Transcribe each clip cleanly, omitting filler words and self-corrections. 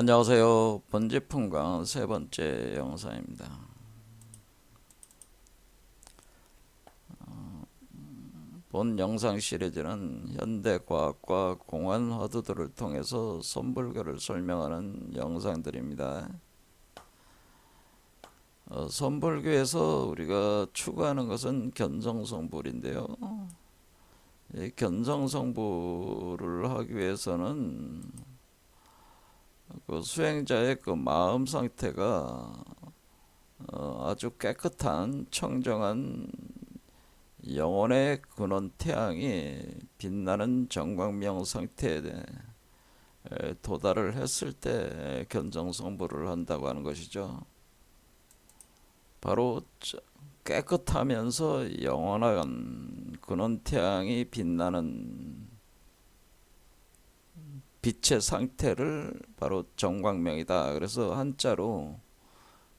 안녕하세요. 번지풍강 세 번째 영상입니다. 본 영상 시리즈는 현대과학과 공안 화두들을 통해서 선불교를 설명하는 영상들입니다. 선불교에서 우리가 추구하는 것은 견성성불인데요. 이 견성성불을 하기 위해서는 그 수행자의 그 마음 상태가 아주 깨끗한 청정한 영혼의 근원 태양이 빛나는 정광명 상태에 도달을 했을 때 견정성불을 한다고 하는 것이죠. 바로 깨끗하면서 영원한 근원 태양이 빛나는 빛의 상태를 바로 정광명이다. 그래서 한자로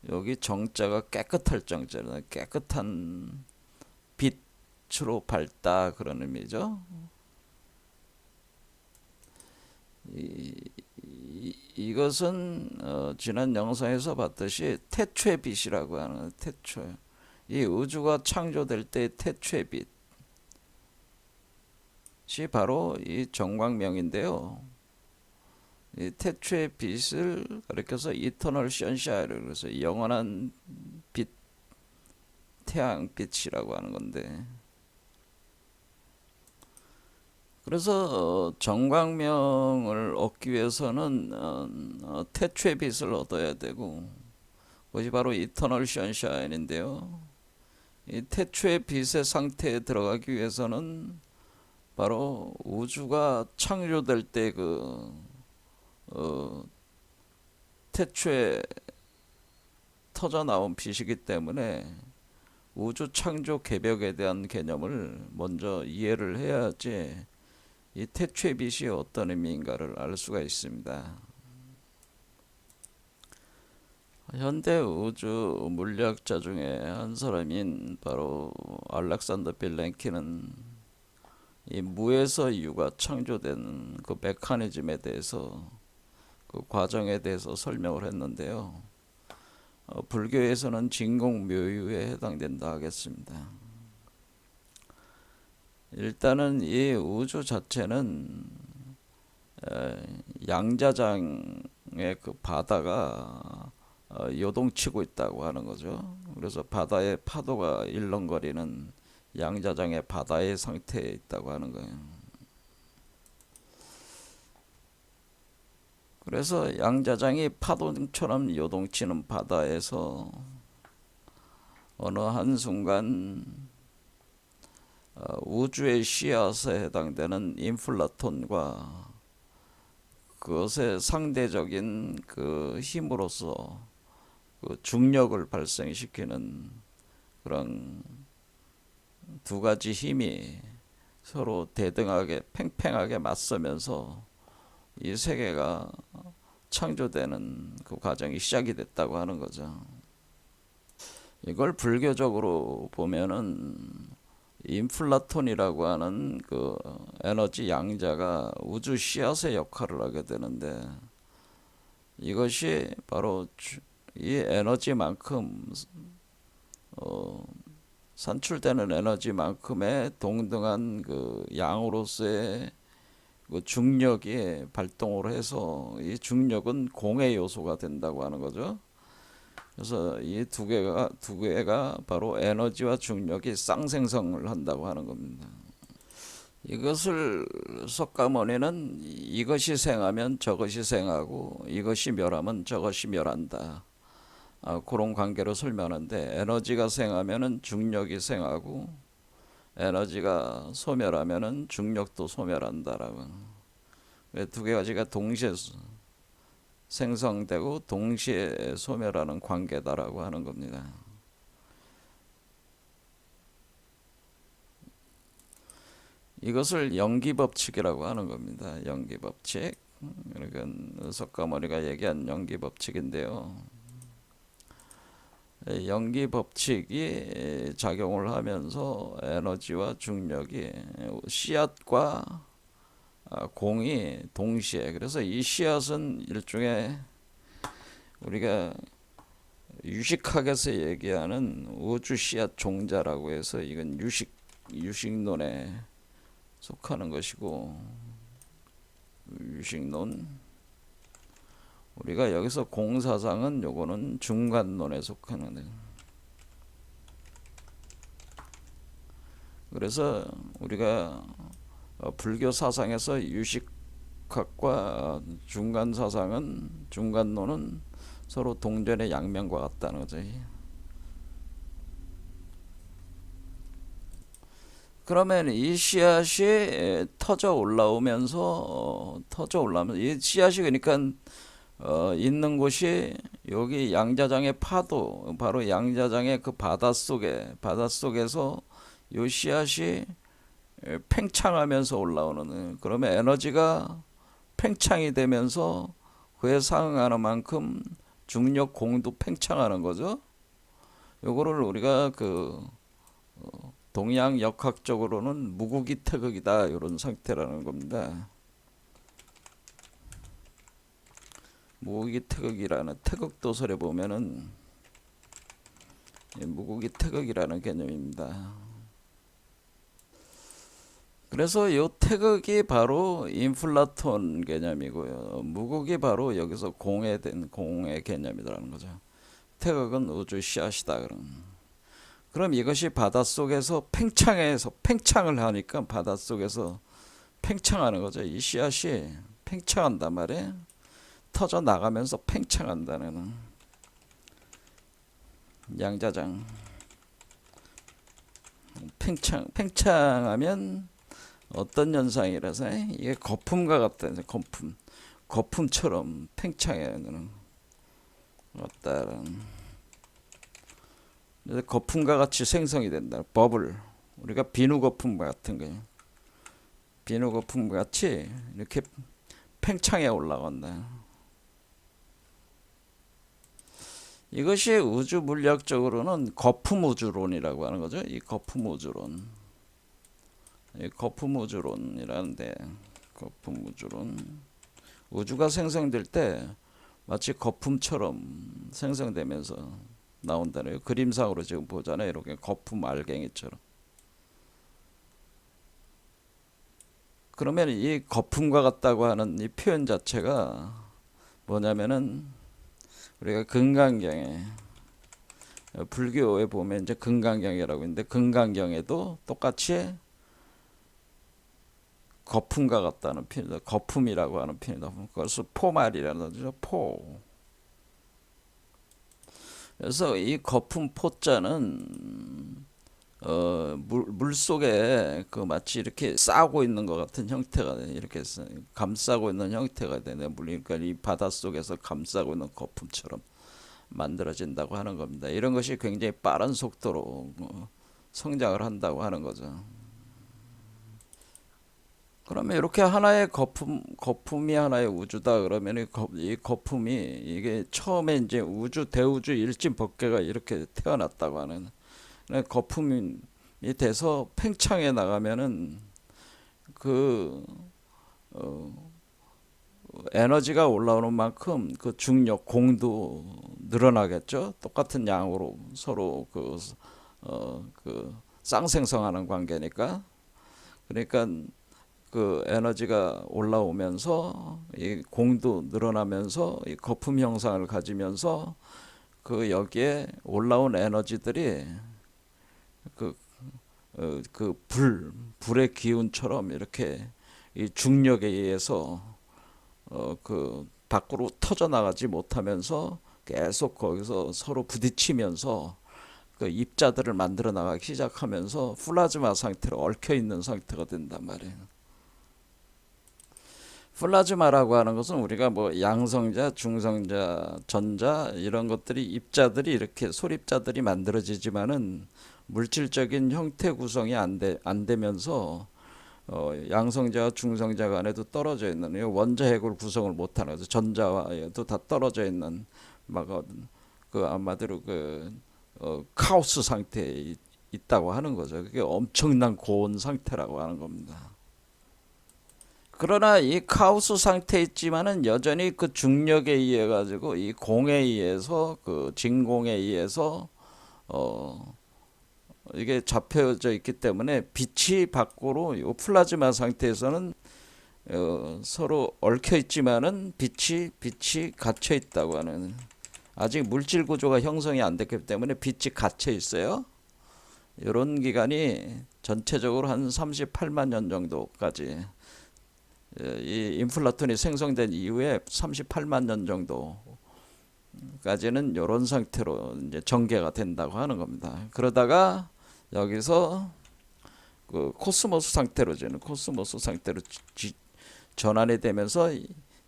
여기 정자가 깨끗할 정자는 깨끗한 빛으로 밝다 그런 의미죠. 이것은 지난 영상에서 봤듯이 태초의빛이라고 하는 태초, 이 우주가 창조될 때의 태초의빛이 바로 이 정광명인데요. 이 태초의 빛을 가리켜서 이터널 션샤인을, 그래서 영원한 빛, 태양빛이라고 하는 건데, 그래서 정광명을 얻기 위해서는 태초의 빛을 얻어야 되고, 그것이 바로 이터널 션샤인인데요. 이 태초의 빛의 상태에 들어가기 위해서는 바로 우주가 창조될 때 태초에 터져 나온 빛이기 때문에 우주 창조 개벽에 대한 개념을 먼저 이해를 해야지 이 태초의 빛이 어떤 의미인가를 알 수가 있습니다. 현대 우주 물리학자 중에 한 사람인 바로 알렉산더 빌랭키는 이 무에서 유가 창조되는 그 메커니즘에 대해서, 그 과정에 대해서 설명을 했는데요. 불교에서는 진공묘유에 해당된다 하겠습니다. 일단은 이 우주 자체는 양자장의 그 바다가 요동치고 있다고 하는 거죠. 그래서 바다의 파도가 일렁거리는 양자장의 바다의 상태에 있다고 하는 거예요. 그래서 양자장이 파도처럼 요동치는 바다에서 어느 한순간 우주의 씨앗에 해당되는 인플라톤과 그것의 상대적인 그 힘으로서 그 중력을 발생시키는 그런 두 가지 힘이 서로 대등하게 팽팽하게 맞서면서 이 세계가 창조되는 그 과정이 시작이 됐다고 하는 거죠. 이걸 불교적으로 보면은 인플라톤이라고 하는 그 에너지 양자가 우주 씨앗의 역할을 하게 되는데, 이것이 바로 이 에너지만큼 산출되는 에너지만큼의 동등한 그 양으로서의 그 중력이 발동을 해서 이 중력은 공의 요소가 된다고 하는 거죠. 그래서 이 두 개가 바로 에너지와 중력이 쌍생성을 한다고 하는 겁니다. 이것을 석가모니는 이것이 생하면 저것이 생하고 이것이 멸하면 저것이 멸한다, 그런 관계로 설명하는데, 에너지가 생하면은 중력이 생하고 에너지가 소멸하면은 중력도 소멸한다라고. 두 가지가 동시에 생성되고 동시에 소멸하는 관계다라고 하는 겁니다. 이것을 연기법칙이라고 하는 겁니다. 연기법칙. 그러니까 석가모니가 얘기한 연기법칙인데요. 연기법칙이 작용을 하면서 에너지와 중력이 씨앗과 공이 동시에, 그래서 이 씨앗은 일종의 우리가 유식학에서 얘기하는 우주 씨앗 종자라고 해서 이건 유식론에 속하는 것이고, 유식론, 우리가 여기서 공사상은 요거는 중간론에 속하는 데. 그래서 우리가 불교 사상에서 유식학과 중간 사상은, 중간론은 서로 동전의 양면과 같다는 거죠. 그러면 이 씨앗이 터져 올라오면서 이 씨앗이 그러니까 있는 곳이 여기 양자장의 파도, 바로 양자장의 그 바닷속에서 요 씨앗이 팽창하면서 올라오는, 그러면 에너지가 팽창이 되면서 그에 상응하는 만큼 중력 공도 팽창하는 거죠. 요거를 우리가 동양 역학적으로는 무구기 태극이다, 이런 상태라는 겁니다. 무구기 태극이라는, 태극도설에 보면은 무구기 태극이라는 개념입니다. 그래서 이 태극이 바로 인플라톤 개념이고요. 무극이 바로 여기서 공의 개념이라는 거죠. 태극은 우주 씨앗이다. 그럼 이것이 바닷속에서 팽창을 하니까 바닷속에서 팽창하는 거죠. 이 씨앗이 팽창한단 말이에요. 터져 나가면서 팽창한다는, 양자장. 팽창하면 어떤 현상이라서 이게 거품과 같다. 거품처럼 팽창하는 같다는. 그래서 거품과 같이 생성이 된다. 버블. 우리가 비누 거품 같은 거예요. 비누 거품 같이 이렇게 팽창해 올라간다. 이것이 우주 물리학적으로는 거품 우주론이라고 하는 거죠. 이 거품 우주론. 거품 우주론이라는데, 거품 우주론. 우주가 생성될 때 마치 거품처럼 생성되면서 나온다네요. 그림상으로 지금 보잖아요. 이렇게 거품 알갱이처럼. 그러면 이 거품과 같다고 하는 이 표현 자체가 뭐냐면은, 우리가 금강경에, 불교에 보면 이제 금강경이라고 있는데, 금강경에도 똑같이 거품과 같다는 표현이다. 거품이라고 하는 표현이다. 그것을 포말이라는 거죠. 포. 그래서 이 거품 포자는 물 속에 마치 이렇게 싸고 있는 것 같은 형태가 돼. 이렇게 감싸고 있는 형태가 되네. 그러니까 이 바닷속에서 감싸고 있는 거품처럼 만들어진다고 하는 겁니다. 이런 것이 굉장히 빠른 속도로 성장을 한다고 하는 거죠. 그러면 이렇게 하나의 거품이 하나의 우주다. 그러면 이 거품이, 이게 처음에 이제 대우주 일진법계가 이렇게 태어났다고 하는, 거품이 돼서 팽창해 나가면은 에너지가 올라오는 만큼 그 중력 공도 늘어나겠죠. 똑같은 양으로 서로 쌍생성하는 관계니까. 그러니까 그 에너지가 올라오면서 이 공도 늘어나면서 이 거품 형상을 가지면서 여기에 올라온 에너지들이 불의 기운처럼 이렇게 이 중력에 의해서 밖으로 터져 나가지 못하면서 계속 거기서 서로 부딪히면서 입자들을 만들어 나가기 시작하면서 플라즈마 상태로 얽혀 있는 상태가 된단 말이에요. 플라즈마라고 하는 것은 우리가 양성자, 중성자, 전자 이런 것들이 입자들이 이렇게 소립자들이 만들어지지만은 물질적인 형태 구성이 안 되면서 양성자와 중성자 간에도 떨어져 있는, 원자핵을 구성을 못하는 거죠. 전자와도 다 떨어져 있는 아마대로 카오스 상태에 있다고 하는 거죠. 그게 엄청난 고온 상태라고 하는 겁니다. 그러나 이 카오스 상태에 있지만은 여전히 그 중력에 의해 가지고 이 공에 의해서 그 진공에 의해서 어 이게 잡혀져 있기 때문에 빛이 밖으로 이 플라즈마 상태에서는 서로 얽혀 있지만은 빛이 갇혀 있다고 하는, 아직 물질 구조가 형성이 안 됐기 때문에 빛이 갇혀 있어요. 이런 기간이 전체적으로 한 38만 년 정도까지, 이 인플라톤이 생성된 이후에 38만 년 정도까지는 이런 상태로 이제 전개가 된다고 하는 겁니다. 그러다가 여기서 그 코스모스 상태로 전환이 되면서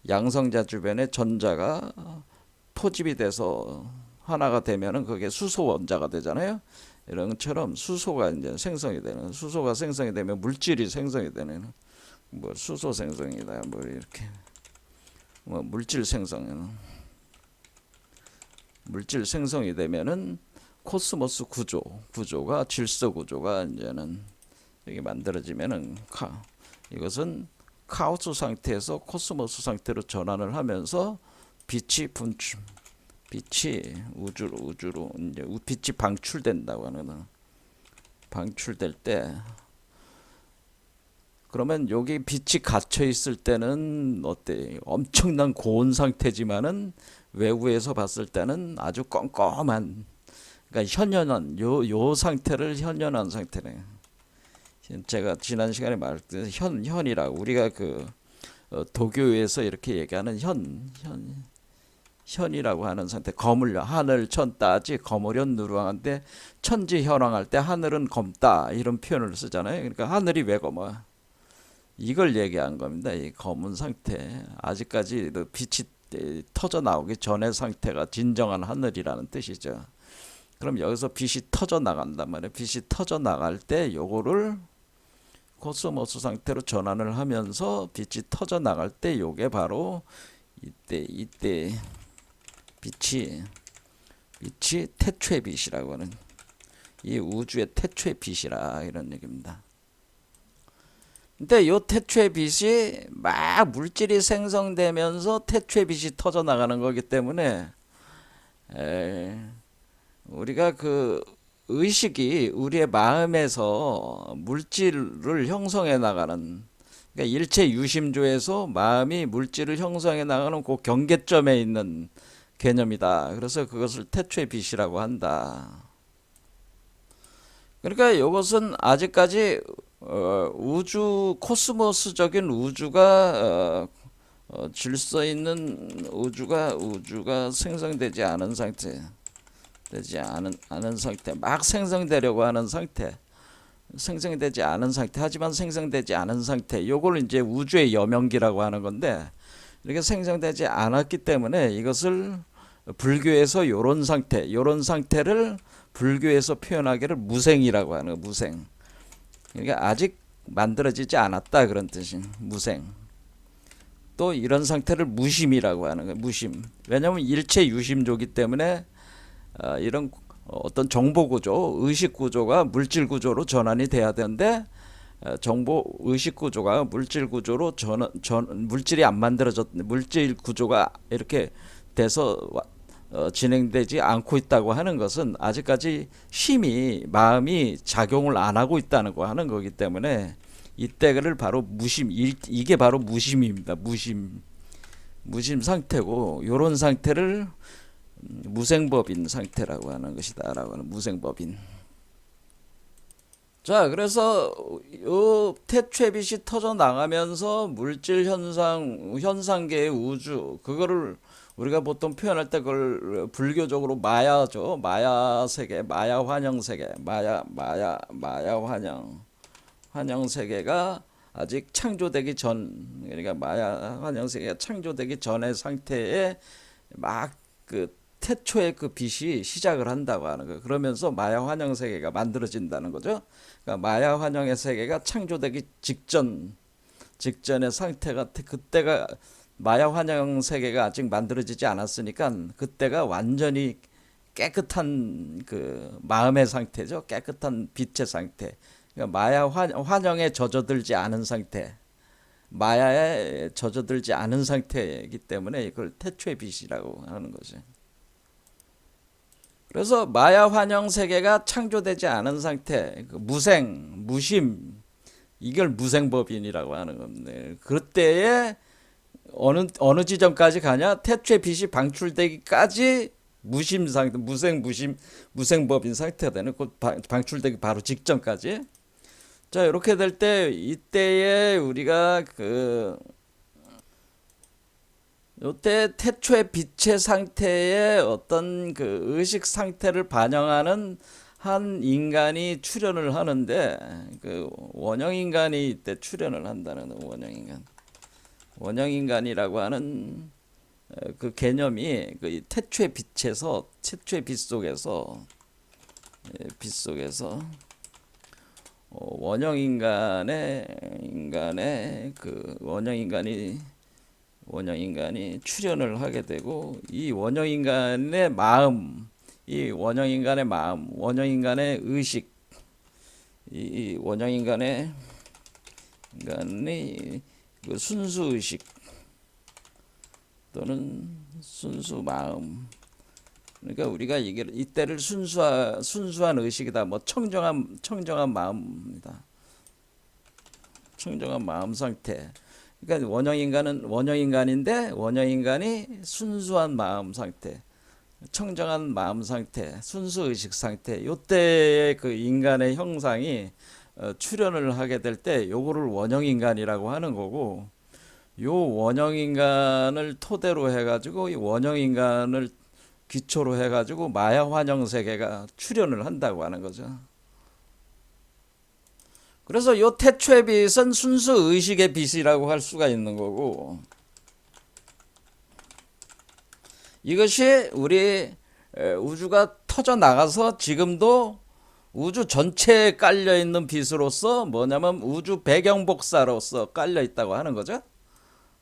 양성자 주변에 전자가 포집이 돼서 하나가 되면은 그게 수소 원자가 되잖아요. 이런 것처럼 수소가 이제 생성이 되는, 수소가 생성이 되면 물질이 생성이 되는, 뭐 수소 생성이다 뭐 이렇게, 뭐 물질 생성이 되면은 코스모스 구조가 질서 구조가 이제는 이게 만들어지면은 이것은 카오스 상태에서 코스모스 상태로 전환을 하면서 빛이 우주로 이제 빛이 방출된다고 하는, 방출될 때, 그러면 여기 빛이 갇혀 있을 때는 어때? 엄청난 고온 상태지만은 외부에서 봤을 때는 아주 껌껌한, 그러니까 현연한 요 상태를 현연한 상태네. 제가 지난 시간에 말했듯이 현이라고, 우리가 그 도교에서 이렇게 얘기하는 현이라고 하는 상태, 거물려 하늘 천 따지 거물연 누르왕한데 천지현황할 때 하늘은 검다 이런 표현을 쓰잖아요. 그러니까 하늘이 왜 검어? 이걸 얘기한 겁니다. 이 검은 상태, 아직까지 빛이 터져 나오기 전의 상태가 진정한 하늘이라는 뜻이죠. 그럼 여기서 빛이 터져 나간단 말이에요. 빛이 터져 나갈 때 요거를 코스모스 상태로 전환을 하면서 빛이 터져 나갈 때 요게 바로 이때 빛이 태초의 빛이라고 하는, 이 우주의 태초의 빛이라 이런 얘기입니다. 근데 요 태초의 빛이 막 물질이 생성되면서 태초의 빛이 터져 나가는 거기 때문에 우리가 그 의식이 우리의 마음에서 물질을 형성해 나가는, 그러니까 일체 유심조에서 마음이 물질을 형성해 나가는 그 경계점에 있는 개념이다. 그래서 그것을 태초의 빛이라고 한다. 그러니까 이것은 아직까지 우주, 코스모스적인 우주가 질서 있는 우주가 생성되지 않은 상태, 막 생성되려고 하는 상태, 생성이 되지 않은 상태, 하지만 생성되지 않은 상태, 요걸 이제 우주의 여명기라고 하는 건데, 이렇게 생성되지 않았기 때문에 이것을 불교에서 요런 상태를 불교에서 표현하기를 무생이라고 하는 거, 무생. 그러니까 아직 만들어지지 않았다 그런 뜻인 무생. 또 이런 상태를 무심이라고 하는 거예요. 무심. 왜냐하면 일체 유심조기 때문에 이런 어떤 정보 구조, 의식 구조가 물질 구조로 전환이 돼야 되는데, 정보 의식 구조가 물질 구조로 물질이 안 만들어졌, 물질 구조가 이렇게 돼서 진행되지 않고 있다고 하는 것은 아직까지 마음이 작용을 안 하고 있다는 거 하는 거기 때문에, 이때를 바로 이게 바로 무심입니다. 무심 상태고, 요런 상태를 무생법인 상태라고 하는 것이다라고 하는, 무생법인. 자, 그래서 요 태초의 빛이 터져 나가면서 물질 현상계의 우주, 그거를 우리가 보통 표현할 때 그걸 불교적으로 마야죠. 마야 세계, 마야 환영 세계, 마야 환영 세계가 아직 창조되기 전, 그러니까 마야 환영 세계가 창조되기 전의 상태에 막 그 태초의 그 빛이 시작을 한다고 하는 거예요. 그러면서 마야 환영 세계가 만들어진다는 거죠. 그러니까 마야 환영의 세계가 창조되기 직전의 상태가, 그때가 마야 환영 세계가 아직 만들어지지 않았으니까 그때가 완전히 깨끗한 그 마음의 상태죠. 깨끗한 빛의 상태. 그러니까 마야 환영에 젖어들지 않은 상태. 마야에 젖어들지 않은 상태이기 때문에 이걸 태초의 빛이라고 하는 거죠. 그래서 마야 환영 세계가 창조되지 않은 상태, 그 무생, 무심, 이걸 무생법인이라고 하는 겁니다. 그때에 어느 지점까지 가냐? 태초의 빛이 방출되기까지 무심 상태, 무생법인 상태가 되는, 곧 방출되기 바로 직전까지. 자, 이렇게 될 때 이때에 우리가 요때 태초의 빛의 상태에 어떤 그 의식 상태를 반영하는 한 인간이 출현을 하는데, 그 원형 인간이 이때 출현을 한다는, 원형 인간이라고 하는 그 개념이 그 태초의 빛에서, 태초의 빛 속에서, 원형 인간의 그 원형 인간이 출현을 하게 되고, 이 원형 인간의 마음, 원형 인간의 의식, 이 원형 인간의 그 순수 의식 또는 순수 마음. 그러니까 우리가 이때를 순수한 의식이다. 뭐 청정한 마음입니다. 청정한 마음 상태. 그러니까 원형 인간인데 원형 인간이 순수한 마음 상태, 청정한 마음 상태, 순수 의식 상태. 요때의 그 인간의 형상이 출현을 하게 될 때 요거를 원형 인간이라고 하는 거고, 요 원형 인간을 토대로 해가지고 이 원형 인간을 기초로 해가지고 마야 환영 세계가 출현을 한다고 하는 거죠. 그래서 요 태초의 빛은 순수 의식의 빛이라고 할 수가 있는 거고, 이것이 우리 우주가 터져 나가서 지금도 우주 전체에 깔려 있는 빛으로서 뭐냐면 우주 배경 복사로서 깔려 있다고 하는 거죠.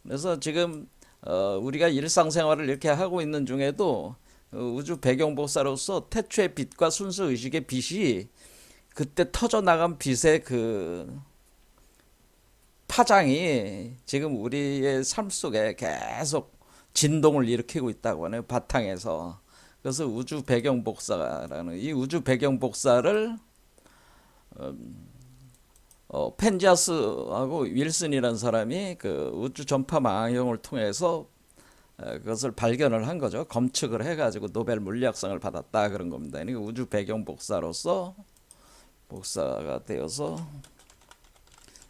그래서 지금 우리가 일상생활을 이렇게 하고 있는 중에도 우주 배경 복사로서 태초의 빛과 순수 의식의 빛이 그때 터져 나간 빛의 그 파장이 지금 우리의 삶 속에 계속 진동을 일으키고 있다고 하네요. 바탕에서. 그래서 우주 배경 복사라는, 이 우주 배경 복사를 펜지아스하고 윌슨이라는 사람이 그 우주 전파 망원경을 통해서 그것을 발견을 한 거죠. 검측을 해가지고 노벨 물리학상을 받았다 그런 겁니다. 그러니까 우주 배경 복사로서 복사가 되어서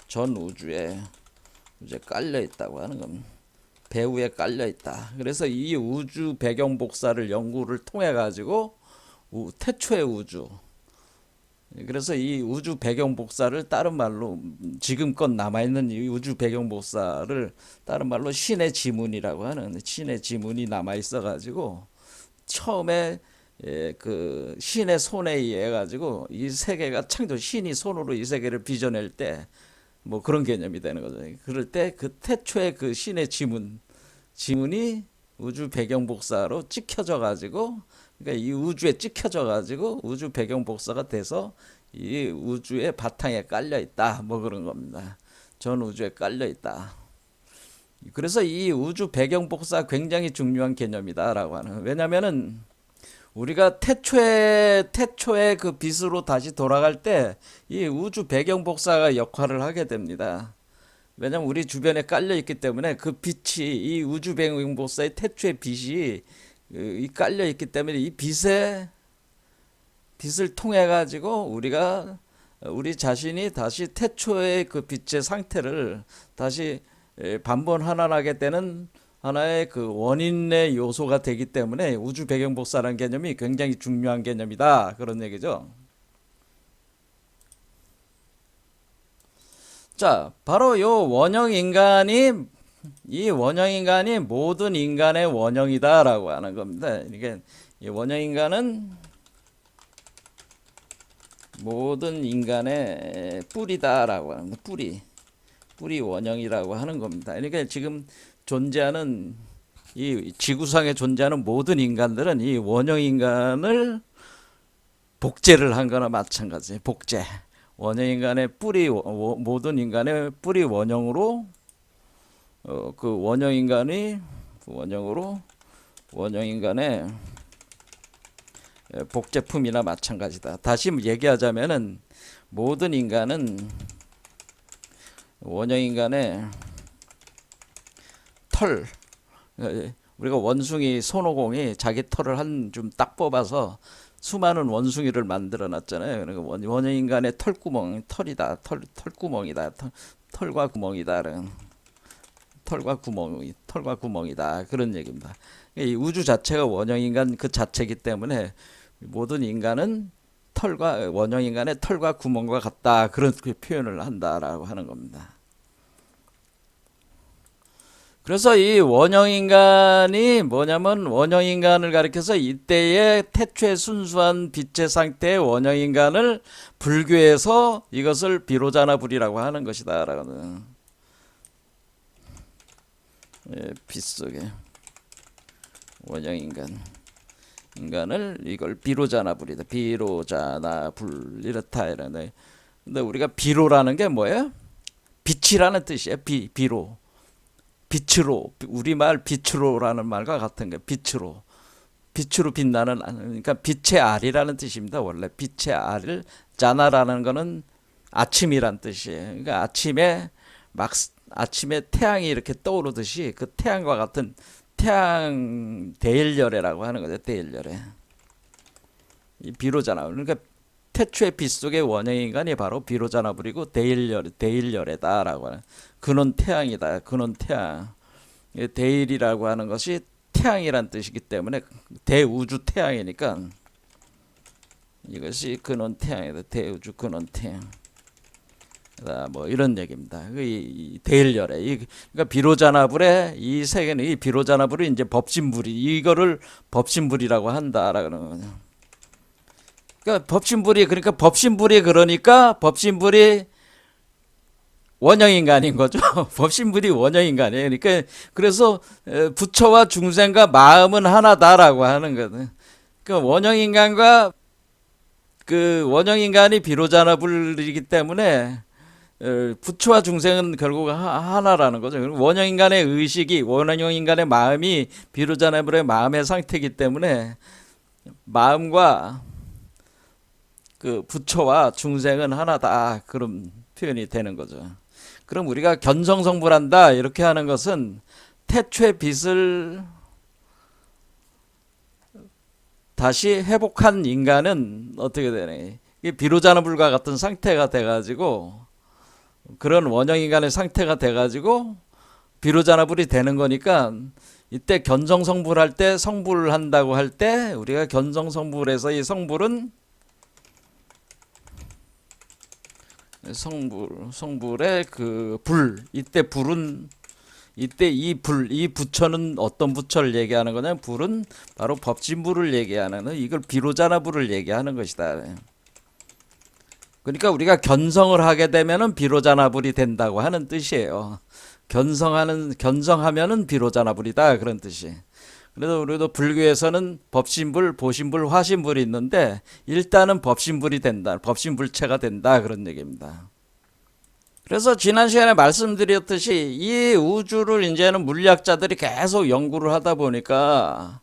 전 우주에 이제 깔려 있다고 하는 겁니다. 배후에 깔려 있다. 그래서 이 우주 배경 복사를 연구를 통해 가지고 태초의 우주, 그래서 이 우주 배경 복사를 다른 말로 지금껏 남아있는 이 우주 배경 복사를 다른 말로 신의 지문이라고 하는, 신의 지문이 남아있어 가지고 처음에 그 신의 손에 의해 가지고 이 세계가 신이 손으로 이 세계를 빚어낼 때 뭐 그런 개념이 되는 거죠. 그럴 때 그 태초의 그 신의 지문이 우주 배경 복사로 찍혀져 가지고, 그러니까 이 우주에 찍혀져 가지고 우주 배경 복사가 돼서 이 우주의 바탕에 깔려 있다. 뭐 그런 겁니다. 전 우주에 깔려 있다. 그래서 이 우주 배경 복사 굉장히 중요한 개념이다라고 하는. 왜냐면은 우리가 태초의 그 빛으로 다시 돌아갈 때 이 우주 배경 복사가 역할을 하게 됩니다. 왜냐면 우리 주변에 깔려 있기 때문에 그 빛이, 이 우주 배경 복사의 태초의 빛이 깔려 있기 때문에 이 빛을 통해 가지고 우리 자신이 다시 태초의 그 빛의 상태를 다시 반번환원하게 되는 하나의 그 원인의 요소가 되기 때문에 우주 배경 복사라는 개념이 굉장히 중요한 개념이다. 그런 얘기죠. 자, 바로 요 원형 인간이, 이 원형 인간이 모든 인간의 원형이다라고 하는 겁니다. 이게 이 원형 인간은 모든 인간의 뿌리다라고 하는, 뿌리 원형이라고 하는 겁니다. 그러니까 지금 존재하는, 이 지구상에 존재하는 모든 인간들은 이 원형 인간을 복제를 한 거나 마찬가지예요. 복제. 원형 인간의 모든 인간의 뿌리 원형으로 그 원형 인간이 원형 인간의 복제품이나 마찬가지다. 다시 얘기하자면은 모든 인간은 원형 인간의 털, 우리가 원숭이 손오공이 자기 털을 한 줌 딱 뽑아서 수많은 원숭이를 만들어 놨잖아요. 그러니까 원형 인간의 털구멍, 털이다. 털구멍이다. 털과 구멍이다. 털과 구멍이다. 그런 얘기입니다. 이 우주 자체가 원형 인간 그 자체이기 때문에 모든 인간은 원형 인간의 털과 구멍과 같다. 그런 표현을 한다라고 하는 겁니다. 그래서 이 원형 인간이 뭐냐면 원형 인간을 가리켜서 이때의 태초의 순수한 빛의 상태의 원형 인간을 불교에서 이것을 비로자나불이라고 하는 것이다라고는. 빛 속에 원형 인간을 이걸 비로자나불이다. 비로자나불 이렇다 이러네. 근데 우리가 비로라는 게 뭐예요? 빛이라는 뜻이에요. 비로. 빛으로, 우리말 빛으로라는 말과 같은 게 빛으로 빛나는, 그러니까 빛의 알이라는 뜻입니다. 원래 빛의 알을 자나라는 거는 아침이란 뜻이에요. 그러니까 아침에 태양이 이렇게 떠오르듯이 그 태양과 같은 태양 대일열애라고 하는 거죠. 대일열애. 이 비로자나, 그러니까 태초의 빛 속의 원형 인간이 바로 비로자나불이고 대일열애다라고 하는, 그는 태양이다. 그는 태양. 대일이라고 하는 것이 태양이란 뜻이기 때문에 대우주 태양이니까 이것이 근원 태양이다. 대우주 근원 태양. 뭐 이런 얘기입니다. 이 대일열애. 그러니까 비로자나불의 이 세계는, 이 비로자나불이 이제 법신불이, 이거를 법신불이라고 한다라는 거죠. 그러니까 법신불이 원형 인간인 거죠. 법신불이 원형 인간이에요. 그러니까 그래서 부처와 중생과 마음은 하나다라고 하는 거거든. 그러니까 원형 인간이 비로자나불이기 때문에 부처와 중생은 결국 하나라는 거죠. 원형 인간의 의식이, 원형 인간의 마음이 비로자나불의 마음의 상태이기 때문에 마음과 그 부처와 중생은 하나다, 그런 표현이 되는 거죠. 그럼 우리가 견성성불한다 이렇게 하는 것은 태초의 빛을 다시 회복한 인간은 어떻게 되네? 이게 비로자나불과 같은 상태가 돼가지고, 그런 원형 인간의 상태가 돼가지고 비로자나불이 되는 거니까, 이때 견성성불할 때, 성불한다고 할 때 우리가 견성성불에서 이 성불은 성불의 그 불, 이때 이 부처는 어떤 부처를 얘기하는 거냐면, 불은 바로 법진불을 얘기하는, 이걸 비로자나불을 얘기하는 것이다. 그러니까 우리가 견성을 하게 되면은 비로자나불이 된다고 하는 뜻이에요. 견성하면은 비로자나불이다, 그런 뜻이. 그래서 우리도 불교에서는 법신불, 보신불, 화신불이 있는데 일단은 법신불이 된다, 법신불체가 된다, 그런 얘기입니다. 그래서 지난 시간에 말씀드렸듯이 이 우주를 이제는 물리학자들이 계속 연구를 하다 보니까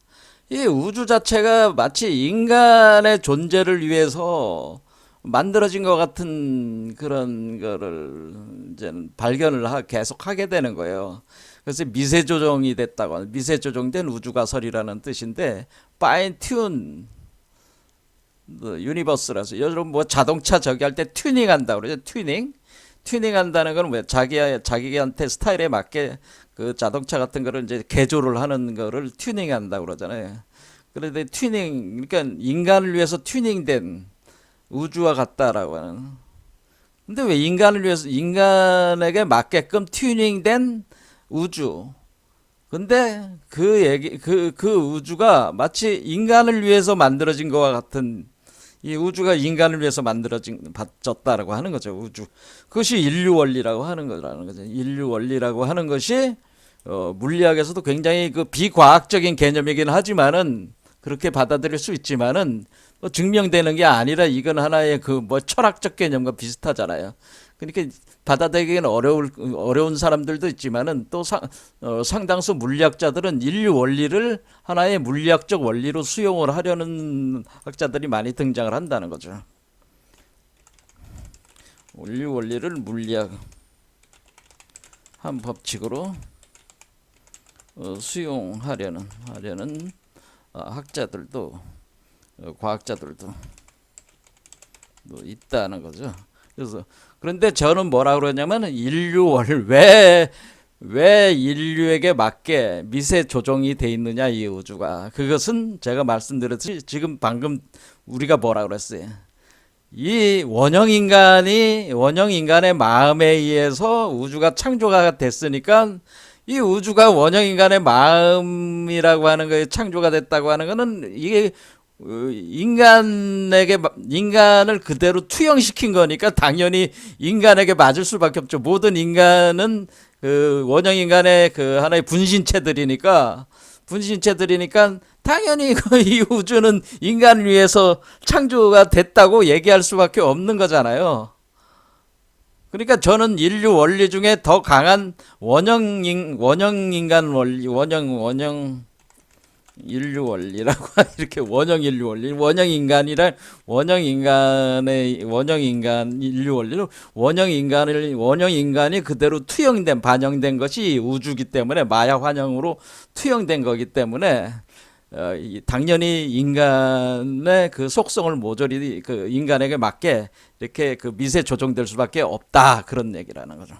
이 우주 자체가 마치 인간의 존재를 위해서 만들어진 것 같은 그런 거를 이제 발견을 계속 하게 되는 거예요. 그래서 미세조정이 됐다고 하는, 미세조정된 우주가설이라는 뜻인데, 파인 튠 유니버스라서, 여러분 뭐 자동차 저기 할 때 튜닝한다 그러죠. 튜닝한다는 건 왜 자기한테 스타일에 맞게 그 자동차 같은 거를 이제 개조를 하는 거를 튜닝한다 그러잖아요. 그런데 그러니까 인간을 위해서 튜닝된 우주와 같다라고 하는. 근데 왜 인간에게 맞게끔 튜닝된 우주. 근데 그 우주가 마치 인간을 위해서 만들어진 것과 같은, 이 우주가 인간을 위해서 받쳤다라고 하는 거죠. 우주. 그것이 인류 원리라고 하는 거라는 거죠. 인류 원리라고 하는 것이 물리학에서도 굉장히 그 비과학적인 개념이긴 하지만은, 그렇게 받아들일 수 있지만은 증명되는 게 아니라, 이건 하나의 그 뭐 철학적 개념과 비슷하잖아요. 그러니까 받아들이기는 어려운 사람들도 있지만은 또 상당수 물리학자들은 인류 원리를 하나의 물리학적 원리로 수용을 하려는 학자들이 많이 등장을 한다는 거죠. 인류 원리를 물리학 한 법칙으로 수용하려는 학자들도 과학자들도 있다는 거죠. 그래서 그런데 저는 뭐라 그러냐면 왜 인류에게 맞게 미세 조정이 돼 있느냐 이 우주가, 그것은 제가 말씀드렸듯이 지금 방금 우리가 뭐라 그랬어요. 이 원형 인간의 마음에 의해서 우주가 창조가 됐으니까 이 우주가 원형 인간의 마음이라고 하는 거에 창조가 됐다고 하는 거는 이게 인간을 그대로 투영시킨 거니까 당연히 인간에게 맞을 수밖에 없죠. 모든 인간은 그 원형 인간의 그 하나의 분신체들이니까 당연히 이 우주는 인간을 위해서 창조가 됐다고 얘기할 수밖에 없는 거잖아요. 그러니까 저는 인류 원리 중에 더 강한 원형 인간 원리, 원형 인류 원리라고 이렇게 원형 인류 원리, 원형 인간 인류 원리로 원형 인간이 그대로 반영된 것이 우주기 때문에 마야 환영으로 투영된 거기 때문에 당연히 인간의 그 속성을 모조리 그 인간에게 맞게 이렇게 그 미세 조정될 수밖에 없다, 그런 얘기라는 거죠.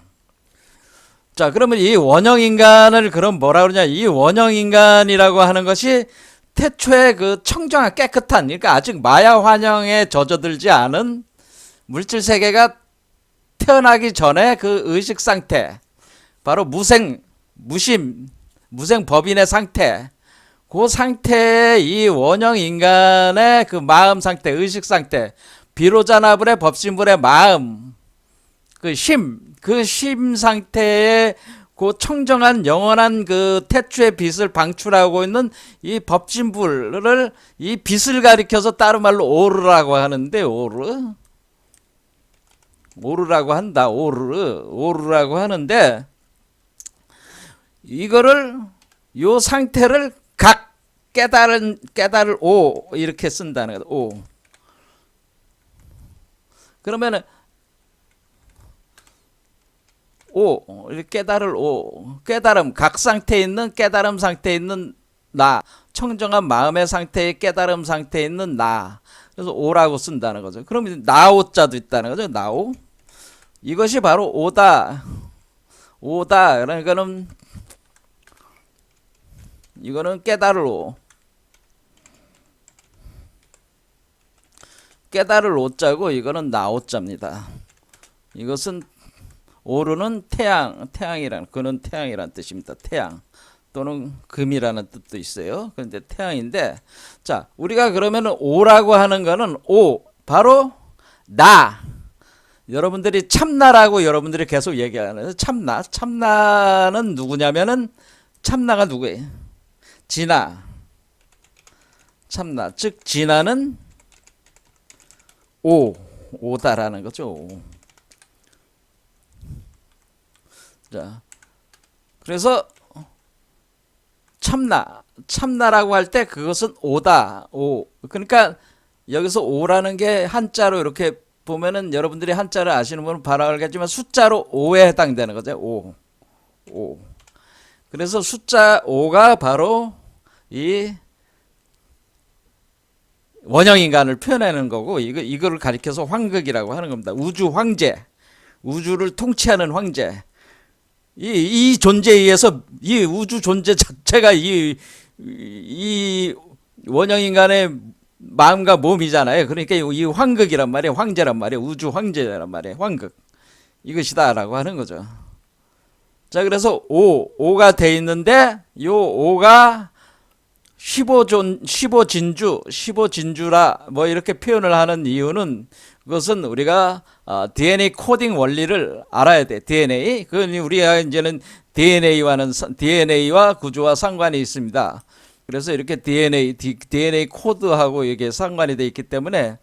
자, 그러면 이 원형 인간을 그럼 뭐라 그러냐? 이 원형 인간이라고 하는 것이 태초에 그 청정한 깨끗한, 그러니까 아직 마야 환영에 젖어들지 않은 물질 세계가 태어나기 전에 그 의식 상태, 바로 무생 법인의 상태, 그 상태에 이 원형 인간의 그 마음 상태, 의식 상태, 비로자나불의 법신불의 마음, 그 심 상태에 그 청정한 영원한 그 태초의 빛을 방출하고 있는 이 법신불을, 이 빛을 가리켜서 다른 말로 오르라고 하는데, 오르라고 하는데, 이거를 요 상태를 각 깨달을 오 이렇게 쓴다는 거죠. 오. 그러면은 깨달음, 각 상태에 있는 깨달음 상태에 있는 나, 청정한 마음의 상태에 깨달음 상태에 있는 나, 그래서 오라고 쓴다는 거죠. 그러면 나오자도 있다는 거죠. 나오. 이것이 바로 오다. 그러니까는 이거는 깨달을 오자고, 이거는 나오자입니다. 이것은 오르는 그는 태양이라는 뜻입니다. 태양 또는 금이라는 뜻도 있어요. 그런데 태양인데, 자, 우리가 그러면은 오라고 하는 거는 바로 나. 여러분들이 참나라고 여러분들이 계속 얘기하는 참나는 누구냐면은, 참나가 누구예요? 참나, 즉 진화는 오다라는 거죠. 자, 그래서 참나라고 할 때 그것은 오다. 그러니까 여기서 오라는 게 한자로 이렇게 보면은, 여러분들이 한자를 아시는 분은 바로 알겠지만 숫자로 5에 해당되는 거죠. 5. 그래서 숫자 5가 바로 이 원형 인간을 표현하는 거고, 이거를 가리켜서 황극이라고 하는 겁니다. 우주 황제, 우주를 통치하는 황제. 이 존재에 의해서 이 우주 존재 자체가 이 원형 인간의 마음과 몸이잖아요. 그러니까 이 황극이란 말이에요. 황제란 말이에요. 우주 황제란 말이에요. 황극. 이것이다라고 하는 거죠. 자, 그래서 5가 돼 있는데, 요 5가 15진주라 뭐 이렇게 표현을 하는 이유는, 그것은 우리가 DNA 코딩 원리를 알아야 돼. DNA. 우리가 이제는 DNA와 구조와 상관이 있습니다. 그래서 이렇게 DNA 코드하고 이게 상관이 돼 있기 때문에,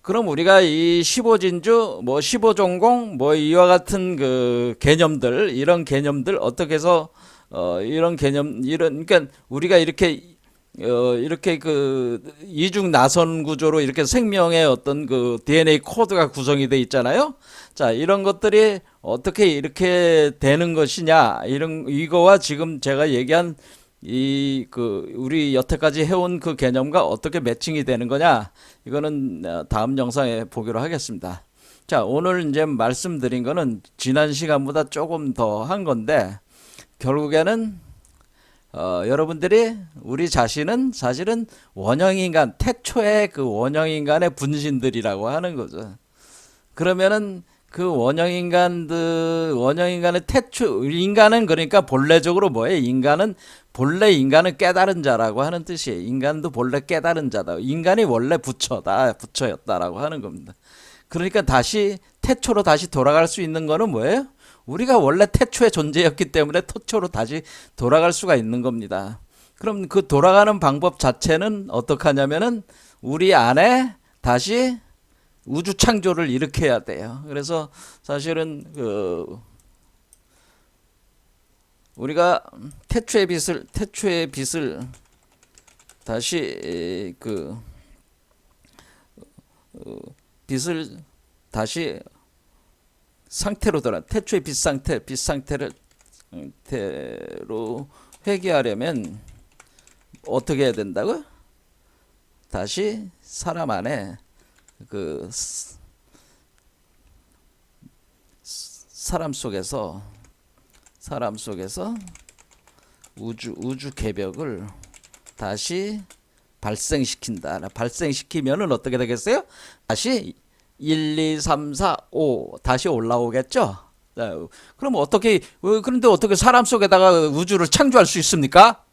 그럼 우리가 이 15진주, 뭐 15전공, 뭐 이와 같은 그 개념들, 이런 개념들 어떻게 해서 이런 개념, 그러니까 우리가 이렇게 그 이중 나선 구조로 이렇게 생명의 어떤 그 DNA 코드가 구성이 돼 있잖아요. 자, 이런 것들이 어떻게 이렇게 되는 것이냐, 이거와 지금 제가 얘기한 이 그 우리 여태까지 해온 그 개념과 어떻게 매칭이 되는 거냐, 이거는 다음 영상에 보기로 하겠습니다. 자, 오늘 이제 말씀드린 거는 지난 시간보다 조금 더 한 건데, 결국에는 여러분들이 우리 자신은 사실은 원형인간, 태초의 그 원형인간의 분신들이라고 하는 거죠. 그러면은 그 원형인간의 태초, 인간은 그러니까 본래적으로 뭐예요? 인간은 깨달은 자라고 하는 뜻이에요. 인간도 본래 깨달은 자다. 인간이 원래 부처였다라고 하는 겁니다. 그러니까 다시 태초로 다시 돌아갈 수 있는 거는 뭐예요? 우리가 원래 태초의 존재였기 때문에 태초로 다시 돌아갈 수가 있는 겁니다. 그럼 그 돌아가는 방법 자체는 어떻게 하냐면은 우리 안에 다시 우주 창조를 일으켜야 돼요. 그래서 사실은 우리가 태초의 빛을 다시 빛을 다시 상태로 태초의 빛 상태로 회귀하려면 어떻게 해야 된다고? 다시 사람 안에 그 사람 속에서 우주 개벽을 다시 발생시킨다. 발생시키면은 어떻게 되겠어요? 다시 1, 2, 3, 4, 5 다시 올라오겠죠? 그럼 그런데 어떻게 사람 속에다가 우주를 창조할 수 있습니까?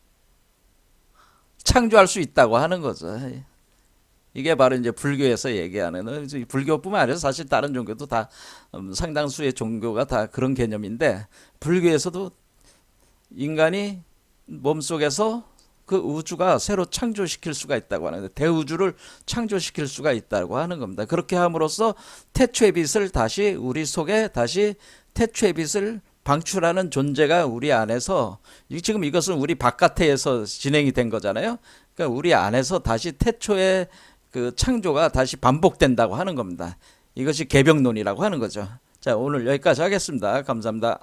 창조할 수 있다고 하는 거죠. 이게 바로 이제 불교에서 얘기하는, 불교뿐만 아니라 사실 다른 종교도 다 상당수의 종교가 다 그런 개념인데, 불교에서도 인간이 몸속에서 그 우주가 새로 창조시킬 수가 있다고 하는데, 대우주를 창조시킬 수가 있다고 하는 겁니다. 그렇게 함으로써 태초의 빛을 다시 우리 속에 다시 태초의 빛을 방출하는 존재가 우리 안에서, 지금 이것은 우리 바깥에서 진행이 된 거잖아요. 그러니까 우리 안에서 다시 태초의 그 창조가 다시 반복된다고 하는 겁니다. 이것이 개벽론이라고 하는 거죠. 자, 오늘 여기까지 하겠습니다. 감사합니다.